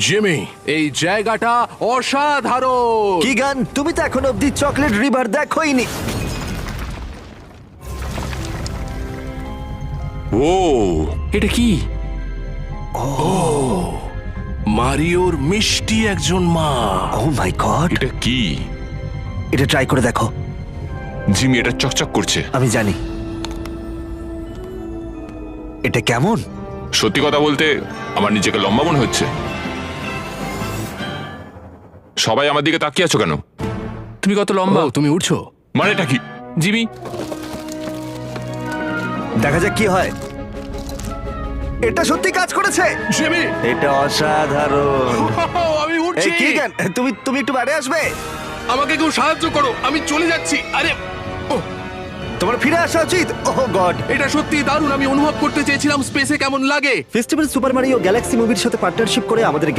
Jimmy, এই জায়গাটা অসাধারণ। কিগান, তুমি তো এখন অব্দি চকলেট রিভার দেখোইনি। ও এটা কি? মারিওর মিষ্টি একজন মা। ও মাই গড, এটা কি? এটা ট্রাই করে দেখো। জিমি, এটা চকচক করছে। আমি জানি। এটা কেমন? সত্যি কথা বলতে আমার নিজেকে লম্বা মনে হচ্ছে। সবাই আমার দিকে তাকিয়ে আছো কেন? তুমি কত লম্বা? ও, তুমি উঠছো? মানেটা কি? জিমি, দেখা যাক কি হয়। এটা সত্যি কাজ করেছে। জিমি, এটা অসাধারণ। আমি এই উঠছি। কিগান, তুমি তুমি একটু বাইরে আসবে? আমাকে কেউ সাহায্য করো, আমি চলে যাচ্ছি। আরে ও, তোমার ফিরে আসা উচিত। ওহ গড। এটা সত্যি দারুণ। আমি অনুভব করতে চেয়েছিলাম স্পেসে কেমন লাগে। ফেস্টিভ্যাল সুপার মারিও গ্যালাক্সি মুভির সাথে পার্টনারশিপ করে আমাদের